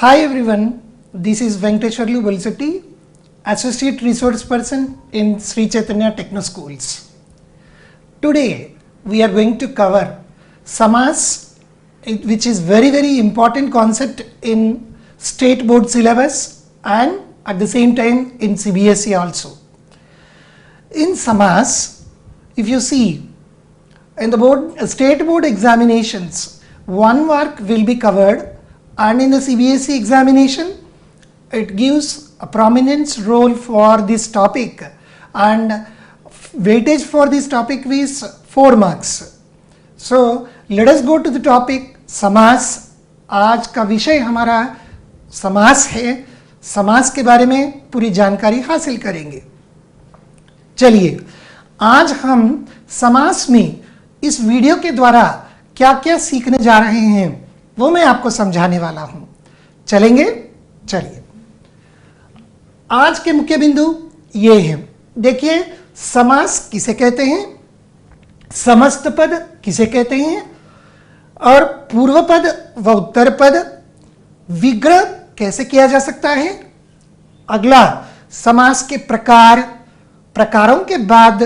Hi everyone, this is Venkateshwarlu Bolsetti, Associate Resource Person in Sri Chaitanya Techno Schools. Today we are going to cover Samas, which is very important concept in state board syllabus and at the same time in CBSE also. In Samas, if you see in the state board examinations, one mark will be covered, and in the CBSE examination it gives a prominence role for this topic and weightage for this topic is 4 marks. So let us go to the topic समास. आज का विषय हमारा समास है. समास के बारे में पूरी जानकारी हासिल करेंगे. चलिए आज हम समास में इस वीडियो के द्वारा क्या क्या सीखने जा रहे हैं वो मैं आपको समझाने वाला हूं. चलेंगे? चलिए आज के मुख्य बिंदु ये हैं. देखिए समास किसे कहते हैं, समस्त पद किसे कहते हैं और पूर्व पद व उत्तर पद, विग्रह कैसे किया जा सकता है. अगला समास के प्रकारों के बाद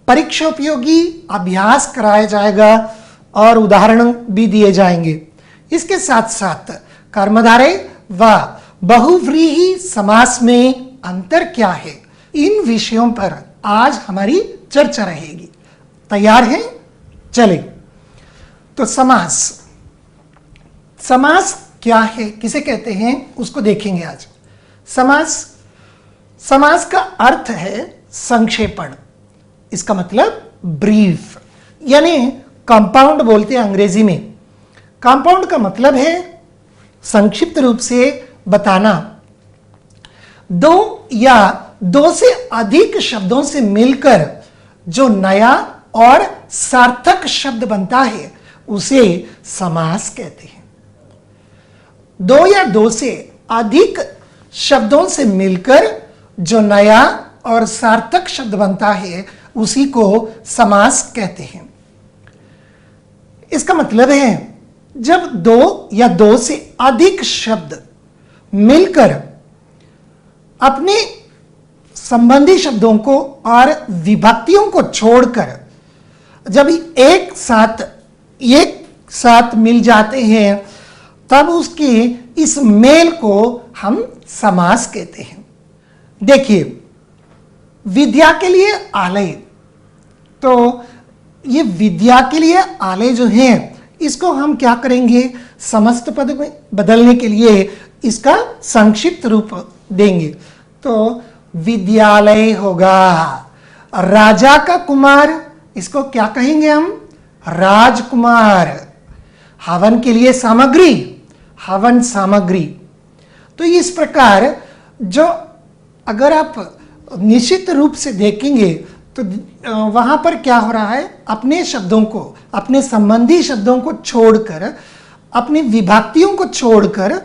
परीक्षा उपयोगी अभ्यास कराया जाएगा और उदाहरण भी दिए जाएंगे. इसके साथ साथ कर्मधारय व बहुव्रीहि समास में अंतर क्या है, इन विषयों पर आज हमारी चर्चा रहेगी. तैयार हैं? चले तो समास क्या है, किसे कहते हैं उसको देखेंगे आज. समास का अर्थ है संक्षेपण. इसका मतलब ब्रीफ, यानी कंपाउंड बोलते हैं अंग्रेजी में. कंपाउंड का मतलब है संक्षिप्त रूप से बताना. दो या दो से अधिक शब्दों से मिलकर जो नया और सार्थक शब्द बनता है उसे समास कहते हैं. दो या दो से अधिक शब्दों से मिलकर जो नया और सार्थक शब्द बनता है उसी को समास कहते हैं. इसका मतलब है जब दो या दो से अधिक शब्द मिलकर अपने संबंधी शब्दों को और विभक्तियों को छोड़कर जब एक साथ मिल जाते हैं तब उसके इस मेल को हम समास कहते हैं. देखिए विद्या के लिए आलय, तो ये विद्या के लिए आलय जो है इसको हम क्या करेंगे, समस्त पद में बदलने के लिए इसका संक्षिप्त रूप देंगे. तो विद्यालय होगा. राजा का कुमार, इसको क्या कहेंगे हम, राजकुमार. हवन के लिए सामग्री, हवन सामग्री. तो इस प्रकार जो अगर आप निश्चित रूप से देखेंगे तो वहां पर क्या हो रहा है, अपने शब्दों को, अपने संबंधी शब्दों को छोड़कर, अपनी विभक्तियों को छोड़कर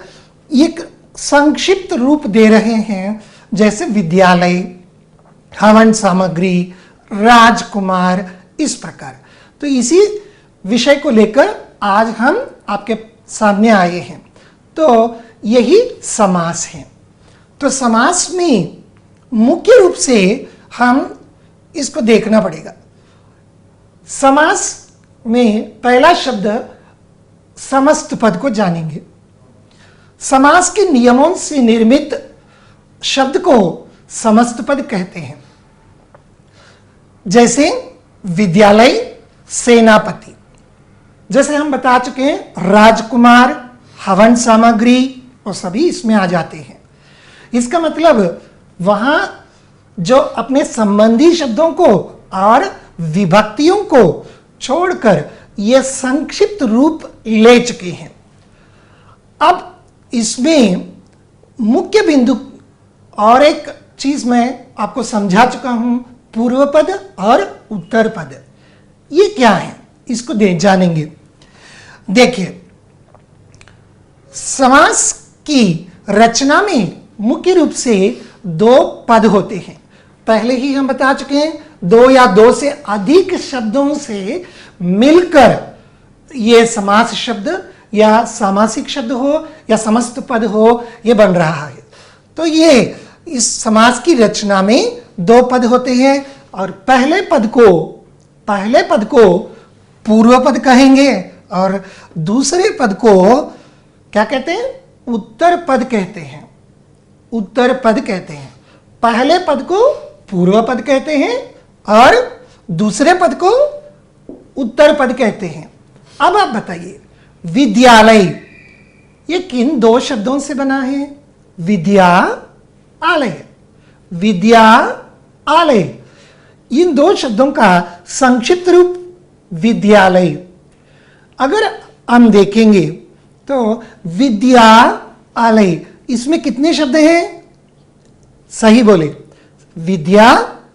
एक संक्षिप्त रूप दे रहे हैं. जैसे विद्यालय, हवन सामग्री, राजकुमार, इस प्रकार. तो इसी विषय को लेकर आज हम आपके सामने आए हैं. तो यही समास है. तो समास में मुख्य रूप से हम इसको देखना पड़ेगा. समास में पहला शब्द समस्त पद को जानेंगे. समास के नियमों से निर्मित शब्द को समस्त पद कहते हैं. जैसे विद्यालय, सेनापति, जैसे हम बता चुके हैं, राजकुमार, हवन सामग्री, वो सभी इसमें आ जाते हैं. इसका मतलब वहां जो अपने संबंधी शब्दों को और विभक्तियों को छोड़कर ये संक्षिप्त रूप ले चुके हैं. अब इसमें मुख्य बिंदु और एक चीज मैं आपको समझा चुका हूं, पूर्व पद और उत्तर पद. ये क्या है इसको जानेंगे. देखिए समास की रचना में मुख्य रूप से 2 पद होते हैं. पहले ही हम बता चुके हैं, 2 या 2 से अधिक शब्दों से मिलकर ये समास शब्द या सामासिक शब्द हो या समस्त पद हो, ये बन रहा है। तो ये इस समास की रचना में दो पद होते हैं और पहले पद को पूर्व पद कहेंगे और दूसरे पद को क्या कहते हैं? उत्तर पद कहते हैं। उत्तर पद कहते हैं। पहले पद को पूर्व पद कहते हैं और दूसरे पद को उत्तर पद कहते हैं। अब आप बताइए, विद्यालय ये किन दो शब्दों से बना है? विद्या आलय। विद्या आलय, इन दो शब्दों का संक्षिप्त रूप विद्यालय। अगर हम देखेंगे तो विद्या आलय, इसमें कितने शब्द हैं? सही बोले, विद्या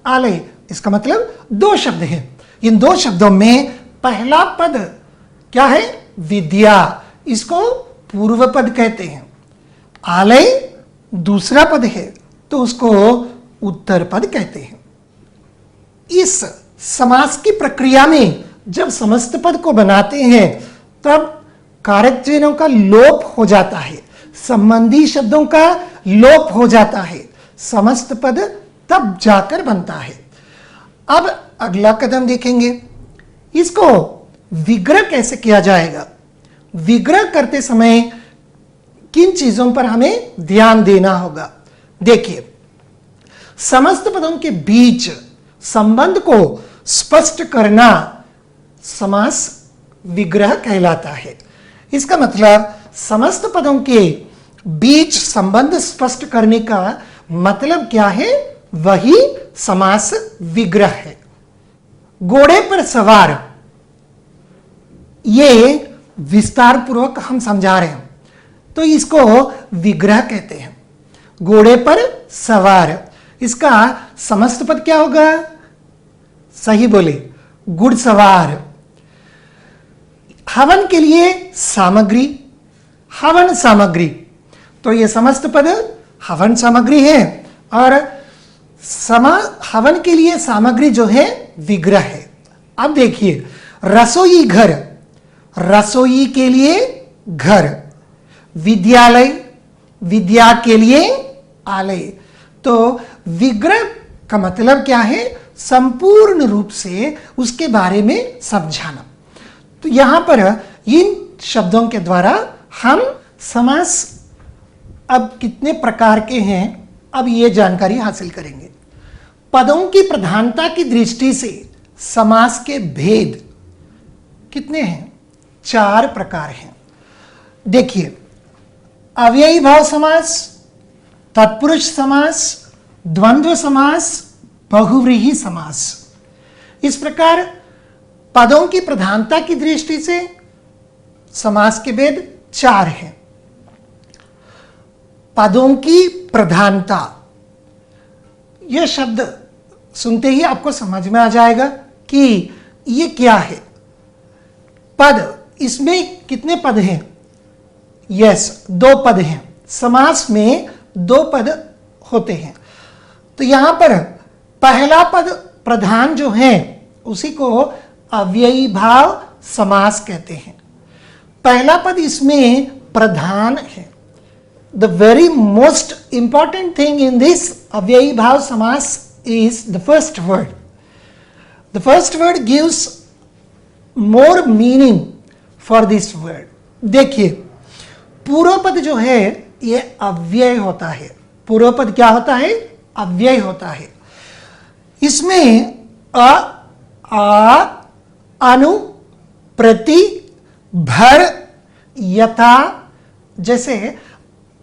आलय, इसका मतलब दो शब्द हैं। इन दो शब्दों में पहला पद क्या है? विद्या, इसको पूर्व पद कहते हैं। आलय दूसरा पद है तो उसको उत्तर पद कहते हैं। इस समास की प्रक्रिया में जब समस्त पद को बनाते हैं तब कारक चिन्हों का लोप हो जाता है, संबंधी शब्दों का लोप हो जाता है, समस्त पद तब जाकर बनता है। अब अगला कदम देखेंगे, इसको विग्रह कैसे किया जाएगा। विग्रह करते समय किन चीजों पर हमें ध्यान देना होगा? देखिए, समस्त पदों के बीच संबंध को स्पष्ट करना समास विग्रह कहलाता है। इसका मतलब समस्त पदों के बीच संबंध स्पष्ट करने का मतलब क्या है? वही समास विग्रह है। घोड़े पर सवार, ये विस्तार पूर्वक हम समझा रहे हैं, तो इसको विग्रह कहते हैं। घोड़े पर सवार, इसका समस्त पद क्या होगा? सही बोले, घुड़सवार। हवन के लिए सामग्री, हवन सामग्री, तो ये समस्त पद हवन सामग्री है और हवन के लिए सामग्री जो है विग्रह है। अब देखिए, रसोई घर, रसोई के लिए घर, विद्यालय, विद्या के लिए आलय। तो विग्रह का मतलब क्या है? संपूर्ण रूप से उसके बारे में समझाना। तो यहां पर इन शब्दों के द्वारा हम समास अब कितने प्रकार के हैं, अब ये जानकारी हासिल करेंगे। पदों की प्रधानता की दृष्टि से समास के भेद कितने हैं? 4 प्रकार हैं। देखिए, अव्ययी भाव समास, तत्पुरुष समास, द्वंद्व समास, बहुव्रीहि समास। इस प्रकार पदों की प्रधानता की दृष्टि से समास के भेद 4 हैं। पदों की प्रधानता, यह शब्द सुनते ही आपको समझ में आ जाएगा कि ये क्या है। पद, इसमें कितने पद हैं? यस, 2 पद हैं। समास में 2 पद होते हैं। तो यहां पर पहला पद प्रधान जो है उसी को अव्ययी भाव समास कहते हैं। पहला पद इसमें प्रधान है। The very most important thing in this अव्ययी भाव समास is the first word. The first word gives more meaning for this word. देखिए, पूर्व पद जो है ये अव्यय होता है। पूर्व पद क्या होता है? अव्यय होता है। इसमें अ, आ, अनु, प्रति, भर, यथा जैसे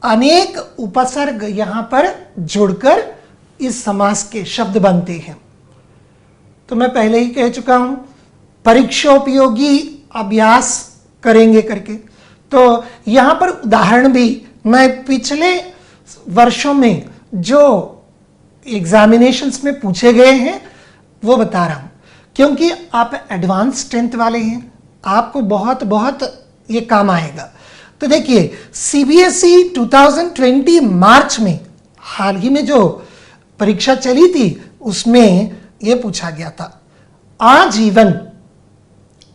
अनेक उपसर्ग यहां पर जुड़कर इस समास के शब्द बनते हैं। तो मैं पहले ही कह चुका हूं, परीक्षोपयोगी अभ्यास करेंगे करके। तो यहां पर उदाहरण भी मैं पिछले वर्षों में जो एग्जामिनेशंस में पूछे गए हैं वो बता रहा हूं, क्योंकि आप एडवांस 10th वाले हैं, आपको बहुत बहुत ये काम आएगा। तो देखिए, सीबीएसई 2020 मार्च में हाल ही में जो परीक्षा चली थी उसमें ये पूछा गया था, आजीवन,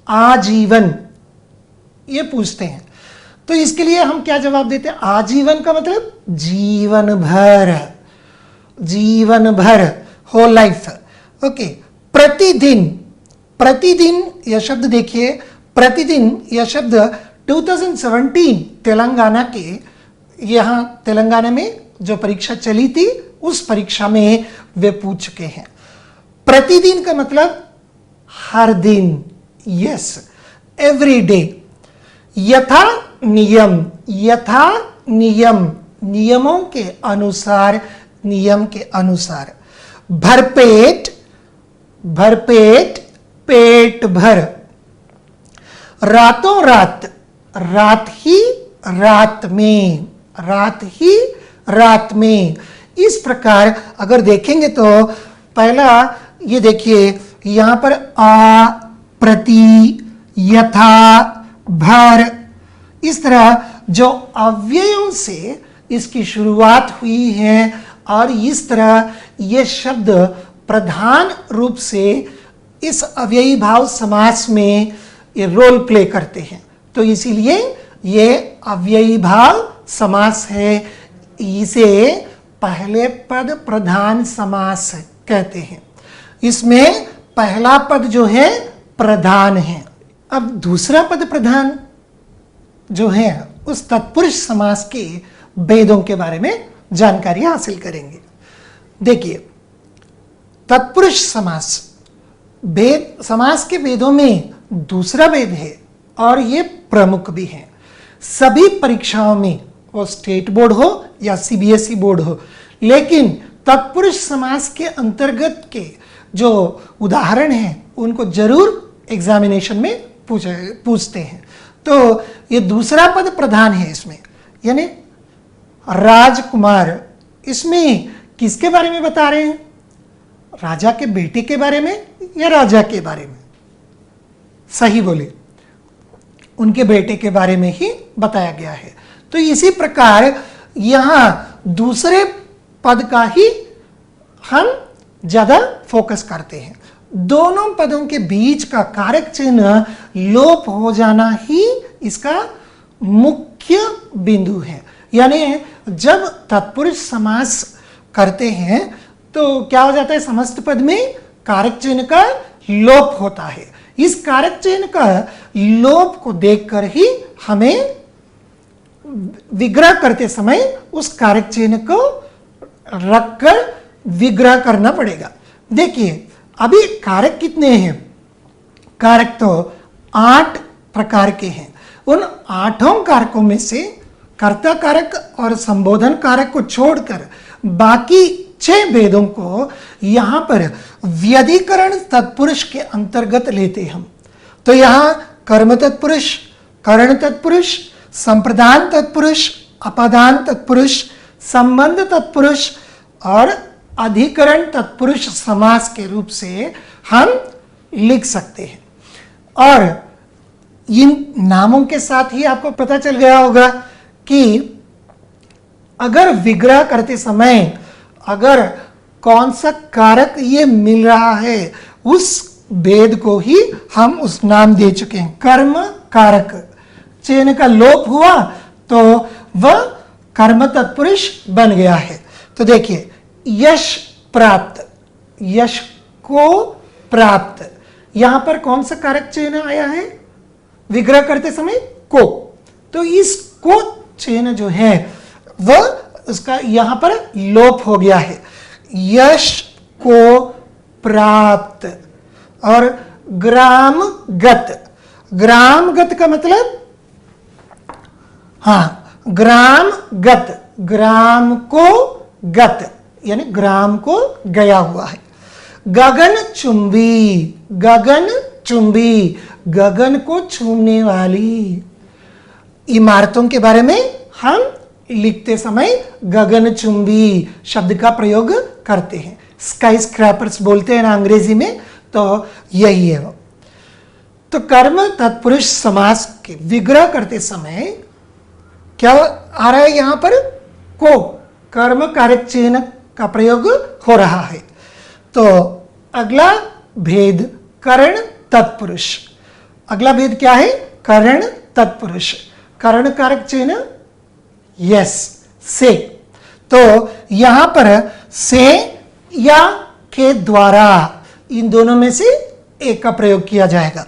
आजीवन ये पूछते हैं। तो इसके लिए हम क्या जवाब देते हैं? आजीवन का मतलब जीवन भर, जीवन भर, होल लाइफ। ओके, प्रतिदिन, प्रतिदिन यह शब्द देखिए, प्रतिदिन यह शब्द 2017 तेलंगाना के, यहाँ तेलंगाना में जो परीक्षा चली थी उस परीक्षा में वे पूछ चुके हैं। प्रतिदिन का मतलब हर दिन, यस, एवरी डे। यथा नियम, यथा नियम, नियमों के अनुसार, नियम के अनुसार। भरपेट, भरपेट, पेट भर। रातों रात, रात ही रात में, रात ही रात में। इस प्रकार अगर देखेंगे तो पहला ये देखिए, यहां पर आ, प्रति, यथा, भर, इस तरह जो अव्ययों से इसकी शुरुआत हुई है और इस तरह ये शब्द प्रधान रूप से इस अव्ययी भाव समास में ये रोल प्ले करते हैं, तो इसीलिए ये अव्ययी भाव समास है। इसे पहले पद प्रधान समास कहते हैं। इसमें पहला पद जो है प्रधान है। अब दूसरा पद प्रधान जो है उस तत्पुरुष समास के भेदों के बारे में जानकारी हासिल करेंगे। देखिए, तत्पुरुष समास, भेद, समास के भेदों में दूसरा भेद है और ये प्रमुख भी है। सभी परीक्षाओं में, वो स्टेट बोर्ड हो या सीबीएसई बोर्ड हो, लेकिन तत्पुरुष समास के अंतर्गत के जो उदाहरण हैं उनको जरूर एग्जामिनेशन में पूछते हैं। तो ये दूसरा पद प्रधान है इसमें, यानी राजकुमार। इसमें किसके बारे में बता रहे हैं? राजा के बेटे के बारे में या राजा के बारे में? सही बोले, उनके बेटे के बारे में ही बताया गया है। तो इसी प्रकार यहां दूसरे पद का ही हम ज्यादा फोकस करते हैं। दोनों पदों के बीच का कारक चिन्ह लोप हो जाना ही इसका मुख्य बिंदु है। यानी जब तत्पुरुष समास करते हैं तो क्या हो जाता है? समस्त पद में कारक चिन्ह का लोप होता है। इस कारक चिन्ह का लोप को देखकर ही हमें विग्रह करते समय उस कारक चिन्ह को रखकर विग्रह करना पड़ेगा। देखिए, अभी कारक कितने हैं? कारक तो 8 प्रकार के हैं। उन 8 कारकों में से कर्ता कारक और संबोधन कारक को छोड़कर बाकी 6 भेदों को यहां पर व्यधिकरण तत्पुरुष के अंतर्गत लेते हम। तो यहां कर्म तत्पुरुष, करण तत्पुरुष, संप्रदान तत्पुरुष, अपादान तत्पुरुष, संबंध तत्पुरुष और अधिकरण तत्पुरुष समास के रूप से हम लिख सकते हैं। और इन नामों के साथ ही आपको पता चल गया होगा कि अगर विग्रह करते समय अगर कौन सा कारक ये मिल रहा है उस भेद को ही हम उस नाम दे चुके हैं। कर्म कारक चिन्ह का लोप हुआ तो वह कर्म तत्पुरुष बन गया है। तो देखिए, यश प्राप्त, यश को प्राप्त, यहां पर कौन सा कारक चिन्ह आया है विग्रह करते समय? को। तो इस को चिन्ह जो है वह उसका यहां पर लोप हो गया है। यश को प्राप्त। और ग्रामगत, ग्रामगत का मतलब, हां, ग्रामगत, ग्राम को गत, यानी ग्राम को गया हुआ है। गगन चुंबी, गगन चुंबी, गगन को छूने वाली। इमारतों के बारे में हम लिखते समय गगन चुंबी शब्द का प्रयोग करते हैं। स्काई स्क्रैपर्स बोलते हैं ना अंग्रेजी में, तो यही है वो। तो कर्म तत्पुरुष समास के विग्रह करते समय क्या आ रहा है यहां पर? को, कर्म कारक चिन्ह का प्रयोग हो रहा है। तो अगला भेद करण तत्पुरुष। अगला भेद क्या है? करण तत्पुरुष। करण कारक चिन्ह, यस, से। तो यहां पर से या के द्वारा इन दोनों में से एक का प्रयोग किया जाएगा।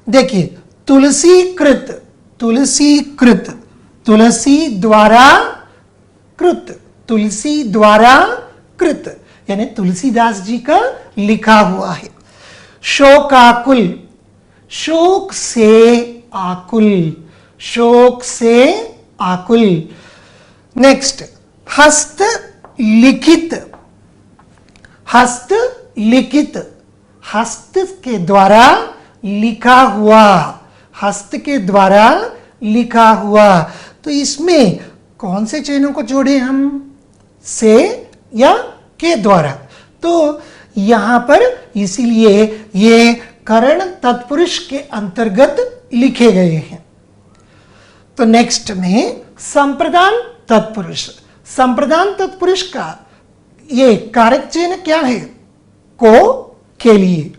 देखिए, तुलसीकृत, तुलसीकृत, तुलसी द्वारा कृत, तुलसी द्वारा कृत, यानी तुलसीदास जी का लिखा हुआ है। शोकाकुल, शोक से आकुल, शोक से आकुल। नेक्स्ट, हस्त लिखित, हस्त लिखित, हस्त के द्वारा लिखा हुआ, हस्त के द्वारा लिखा हुआ। तो इसमें कौन से चिन्हों को जोड़े हम, से या के द्वारा? तो यहां पर इसीलिए ये करण तत्पुरुष के अंतर्गत लिखे गए हैं। तो नेक्स्ट में संप्रदान तत्पुरुष, संप्रदान तत्पुरुष का ये कारक चिन्ह क्या है, को के लिए।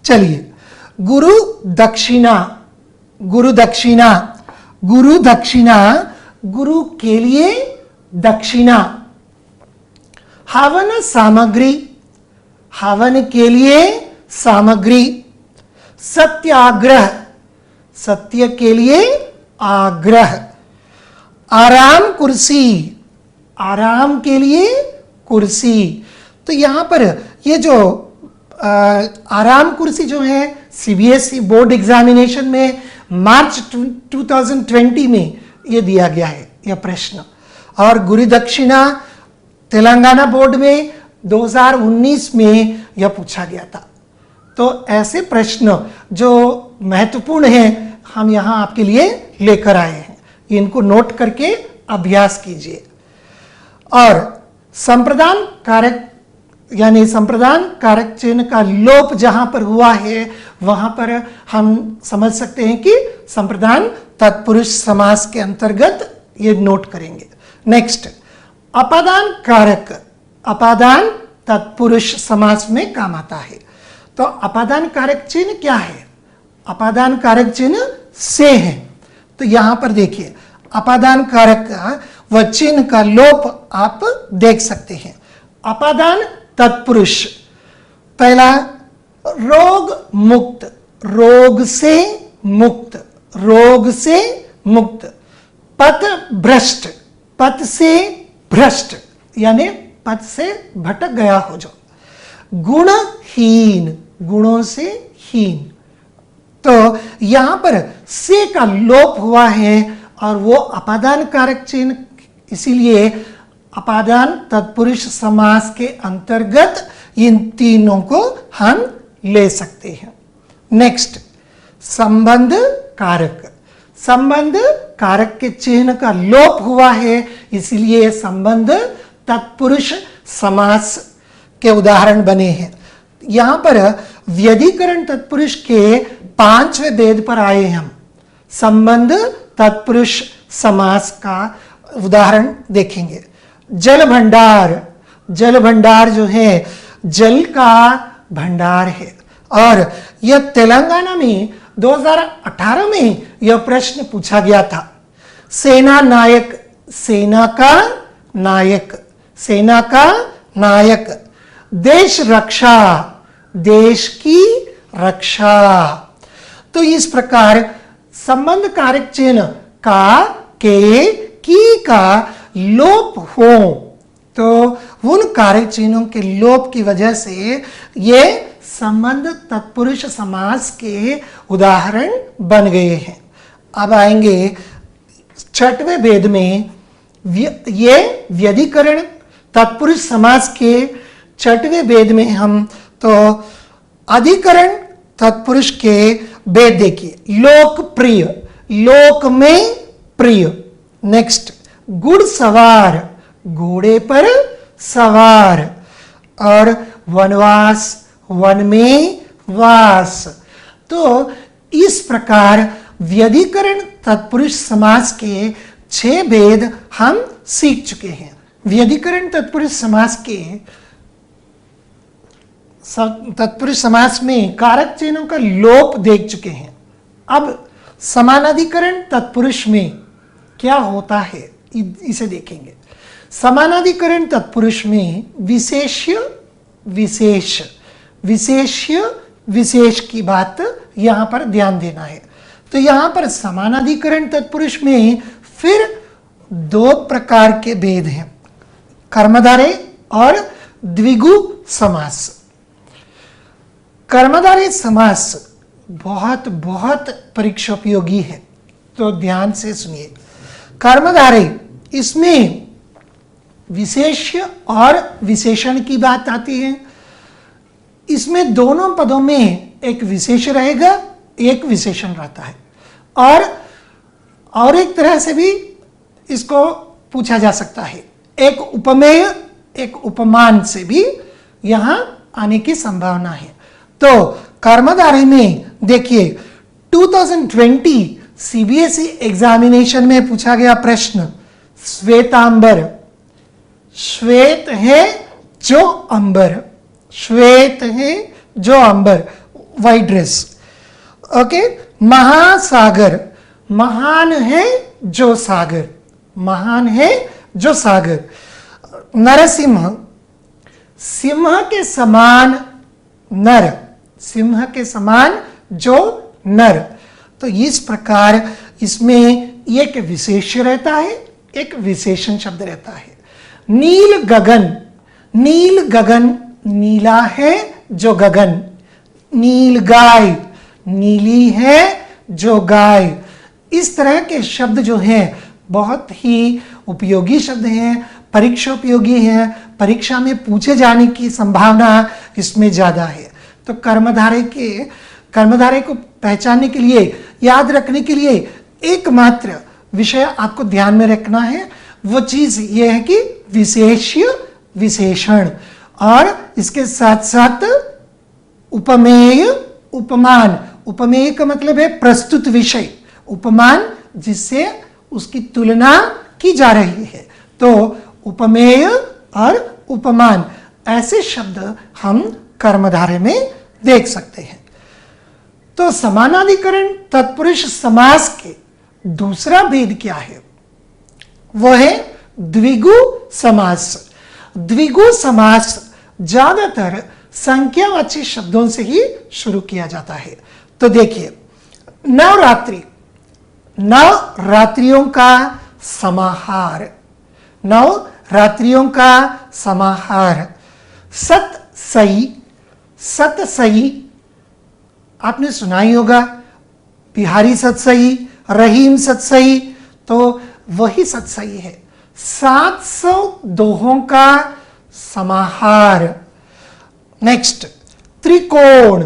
चलिए, गुरु दक्षिणा, गुरु दक्षिणा, गुरु दक्षिणा, गुरु के लिए दक्षिणा। हवन सामग्री, हवन के लिए सामग्री। सत्याग्रह, सत्य के लिए आग्रह। आराम कुर्सी, आराम के लिए कुर्सी। तो यहां पर ये जो आराम कुर्सी जो है सीबीएसई बोर्ड एग्जामिनेशन में मार्च 2020 में ये दिया गया है यह प्रश्न, और गुरु दक्षिणा तेलंगाना बोर्ड में 2019 में यह पूछा गया था। तो ऐसे प्रश्न जो महत्वपूर्ण हैं हम यहाँ आपके लिए लेकर आए हैं, इनको नोट करके अभ्यास कीजिए। और संप्रदान कारक यानी संप्रदान कारक चिन्ह का लोप जहां पर हुआ है वहां पर हम समझ सकते हैं कि संप्रदान तत्पुरुष समास के अंतर्गत ये नोट करेंगे। नेक्स्ट, अपादान कारक, अपादान तत्पुरुष समास में काम आता है। तो अपादान कारक चिन्ह क्या है, अपादान कारक चिन्ह से है। तो यहां पर देखिए, अपादान कारक का वह चिन्ह का लोप आप देख सकते हैं। अपादान तत्पुरुष, पहला रोग मुक्त, रोग से मुक्त, रोग से मुक्त। पथ भ्रष्ट, पथ से भ्रष्ट, यानी पथ से भटक गया हो जो। गुणहीन, गुणों से हीन। तो यहां पर से का लोप हुआ है और वो अपादान कारक चिन्ह, इसीलिए अपादान तत्पुरुष समास के अंतर्गत इन तीनों को हम ले सकते हैं। नेक्स्ट, संबंध कारक, संबंध कारक के चिन्ह का लोप हुआ है, इसलिए संबंध तत्पुरुष समास के उदाहरण बने हैं। यहां पर व्यधिकरण तत्पुरुष के 5वें भेद पर आए हम। संबंध तत्पुरुष समास का उदाहरण देखेंगे। जल भंडार, जल भंडार जो है जल का भंडार है, और यह तेलंगाना में 2018 में यह प्रश्न पूछा गया था। सेना नायक, सेना का नायक, सेना का नायक। देश रक्षा, देश की रक्षा। तो इस प्रकार संबंध कारक चिन्ह का, के, की का लोप हो तो उन कारक चिन्हों के लोप की वजह से ये संबंध तत्पुरुष समास के उदाहरण बन गए हैं। अब आएंगे 6वें भेद में, ये व्यधिकरण तत्पुरुष समास के 6वें भेद में हम तो अधिकरण तत्पुरुष के भेद देखिए। लोकप्रिय, लोक में प्रिय। नेक्स्ट, गुड़ सवार, घोड़े पर सवार। और वनवास, वन में वास। तो इस प्रकार व्यधिकरण तत्पुरुष समास के 6 भेद हम सीख चुके हैं। व्यधिकरण तत्पुरुष समास के तत्पुरुष समास में कारक चिन्हों का लोप देख चुके हैं। अब समानाधिकरण तत्पुरुष में क्या होता है इसे देखेंगे। समानाधिकरण तत्पुरुष में विशेष्य विशेष, विशेष्य विशेष की बात यहां पर ध्यान देना है। तो यहां पर समानाधिकरण तत्पुरुष में फिर दो प्रकार के भेद हैं, कर्मधारय और द्विगु समास। कर्मधारय समास बहुत बहुत परीक्षोपयोगी है, तो ध्यान से सुनिए। कर्मधारय, इसमें विशेष्य और विशेषण की बात आती है। इसमें दोनों पदों में एक विशेष रहेगा, एक विशेषण रहता है। और एक तरह से भी इसको पूछा जा सकता है, एक उपमेय एक उपमान से भी यहां आने की संभावना है। तो कर्मधारय में देखिए 2020 सीबीएसई एग्जामिनेशन में पूछा गया प्रश्न, श्वेतांबर, श्वेत है जो अंबर, श्वेत है जो अंबर, वाइट ड्रेस। ओके, महासागर, महान है जो सागर, महान है जो सागर। नरसिंह, सिंह के समान नर, सिंह के समान जो नर। तो इस प्रकार इसमें एक विशेष रहता है, एक विशेषण शब्द रहता है। नील गगन, नील गगन, नीला है जो गगन। नील गाय, नीली है जो गाय। इस तरह के शब्द जो हैं बहुत ही उपयोगी शब्द हैं, परीक्षा उपयोगी हैं, परीक्षा में पूछे जाने की संभावना इसमें ज्यादा है। तो कर्मधारय को पहचानने के लिए, याद रखने के लिए एकमात्र विषय आपको ध्यान में रखना है, वो चीज ये है कि विशेष्य विशेषण, और इसके साथ साथ उपमेय उपमान। उपमेय का मतलब है प्रस्तुत विषय, उपमान जिससे उसकी तुलना की जा रही है। तो उपमेय और उपमान, ऐसे शब्द हम कर्मधारय में देख सकते हैं। तो समानाधिकरण तत्पुरुष समास के दूसरा भेद क्या है, वो है द्विगु समास। द्विगु समास ज्यादातर संख्यावाची शब्दों से ही शुरू किया जाता है। तो देखिए, नवरात्रि, नवरात्रियों का समाहार, नवरात्रियों का समाहार। सतसई, सतसई आपने सुना ही होगा, बिहारी सतसई, रहीम सतसई, तो वही सतसई है। 700 दोहों का समाहार। नेक्स्ट, त्रिकोण,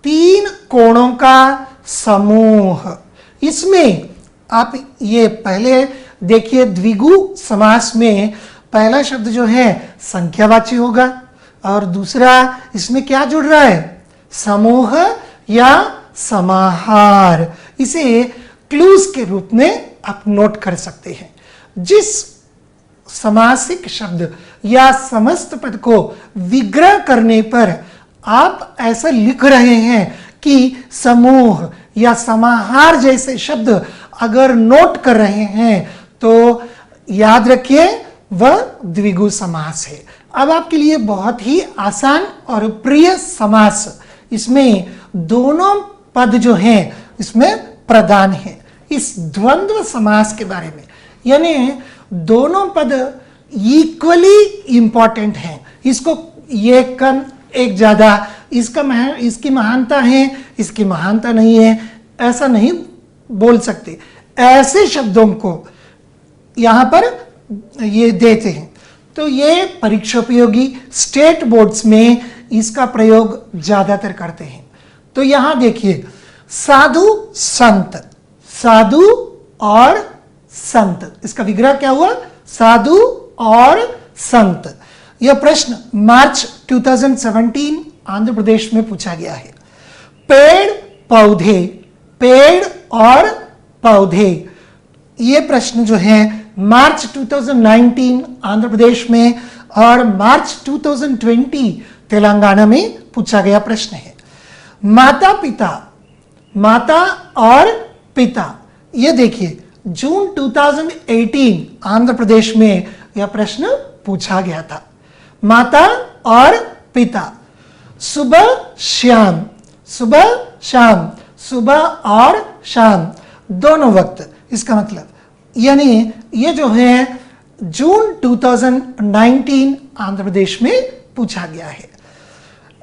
3 कोणों का समूह। इसमें आप ये पहले देखिए, द्विगु समास में पहला शब्द जो है संख्यावाची होगा, और दूसरा इसमें क्या जुड़ रहा है, समूह या समाहार। इसे क्लूज के रूप में आप नोट कर सकते हैं। जिस समासिक शब्द या समस्त पद को विग्रह करने पर आप ऐसा लिख रहे हैं कि समूह या समाहार जैसे शब्द अगर नोट कर रहे हैं, तो याद रखिए वह द्विगु समास है। अब आपके लिए बहुत ही आसान और प्रिय समास, इसमें दोनों पद जो हैं इसमें प्रधान है। इस द्वंद्व समास के बारे में, यानी दोनों पद इक्वली इंपॉर्टेंट हैं, इसको ये कम एक ज्यादा, इसकी महानता है, इसकी महानता नहीं है, ऐसा नहीं बोल सकते। ऐसे शब्दों को यहां पर ये देते हैं। तो ये परीक्षा उपयोगी स्टेट बोर्ड्स में इसका प्रयोग ज्यादातर करते हैं। तो यहां देखिए, साधु संत, साधु और संत, इसका विग्रह क्या हुआ, साधु और संत। यह प्रश्न मार्च 2017 आंध्र प्रदेश में पूछा गया है। पेड़ पौधे, पेड़ और पौधे, ये प्रश्न जो है मार्च 2019 आंध्र प्रदेश में और मार्च 2020 तेलंगाना में पूछा गया प्रश्न है। माता पिता, माता और पिता, ये देखिए जून 2018 आंध्र प्रदेश में यह प्रश्न पूछा गया था। माता और पिता, सुबह शाम, सुबह शाम, सुबह और शाम दोनों वक्त, इसका मतलब यानी ये जो है जून 2019 आंध्र प्रदेश में पूछा गया है।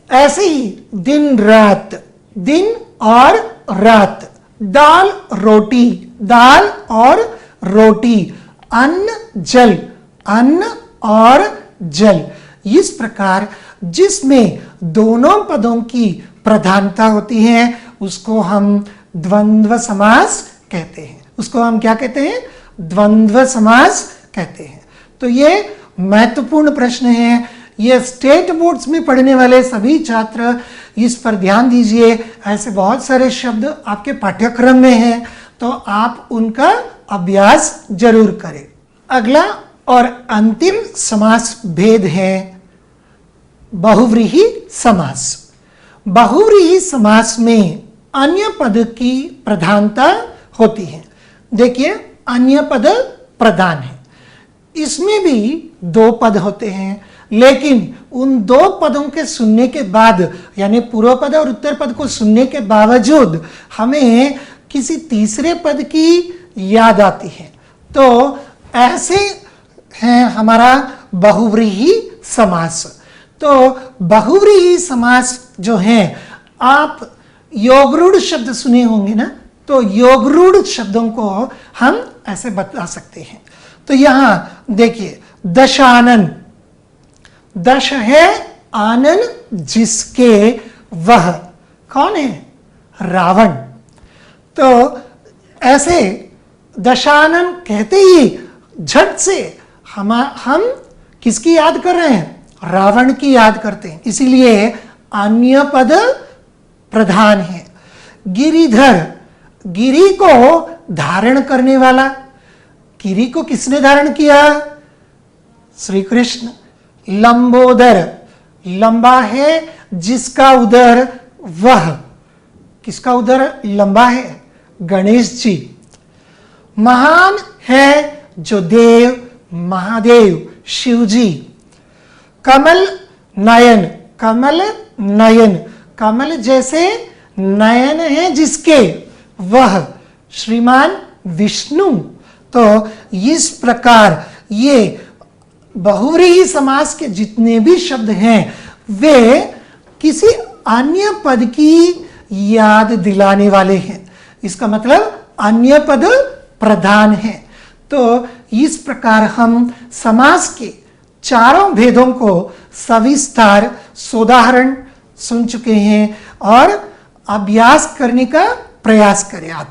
ऐसे ही दिन रात, दिन और रात, दाल रोटी, दाल और रोटी, अन्न जल, अन्न और जल, इस प्रकार जिसमें दोनों पदों की प्रधानता होती है उसको हम द्वंद्व समास कहते हैं। उसको हम क्या कहते हैं? द्वंद्व समास कहते हैं। तो ये महत्वपूर्ण प्रश्न है, ये स्टेट बोर्ड्स में पढ़ने वाले सभी छात्र इस पर ध्यान दीजिए। ऐसे बहुत सारे शब्द आपके पाठ्यक्रम में हैं, तो आप उनका अभ्यास जरूर करें। अगला और अंतिम समास भेद है बहुव्रीहि समास। बहुव्रीहि समास में अन्य पद की प्रधानता होती है। देखिए, अन्य पद प्रधान है, इसमें भी दो पद होते हैं, लेकिन उन दो पदों के सुनने के बाद, यानी पूर्व पद और उत्तर पद को सुनने के बावजूद हमें किसी तीसरे पद की याद आती है। तो ऐसे है हमारा बहुव्रीहि समास। तो बहुव्रीहि समास जो है, आप योगरूढ़ शब्द सुने होंगे ना, तो योगरूढ़ शब्दों को हम ऐसे बता सकते हैं। तो यहां देखिए, दशानन, दश है आनन जिसके, वह कौन है? रावण। तो ऐसे दशानन कहते ही झट से हम किसकी याद कर रहे हैं? रावण की याद करते हैं, इसीलिए अन्य पद प्रधान है। गिरिधर, गिरी को धारण करने वाला, गिरी को किसने धारण किया? श्री कृष्ण। लंबोदर, लंबा है जिसका उदर, वह किसका उदर लंबा है? गणेश जी। महान है जो देव, महादेव शिव जी। कमल नयन, कमल नयन, कमल जैसे नयन है जिसके, वह श्रीमान विष्णु। तो इस प्रकार ये बहुव्रीहि समास के जितने भी शब्द हैं वे किसी अन्य पद की याद दिलाने वाले हैं। इसका मतलब अन्य पद प्रधान है। तो इस प्रकार हम समास के चारों भेदों को सविस्तार सोदाहरण सुन चुके हैं और अभ्यास करने का प्रयास करें आप।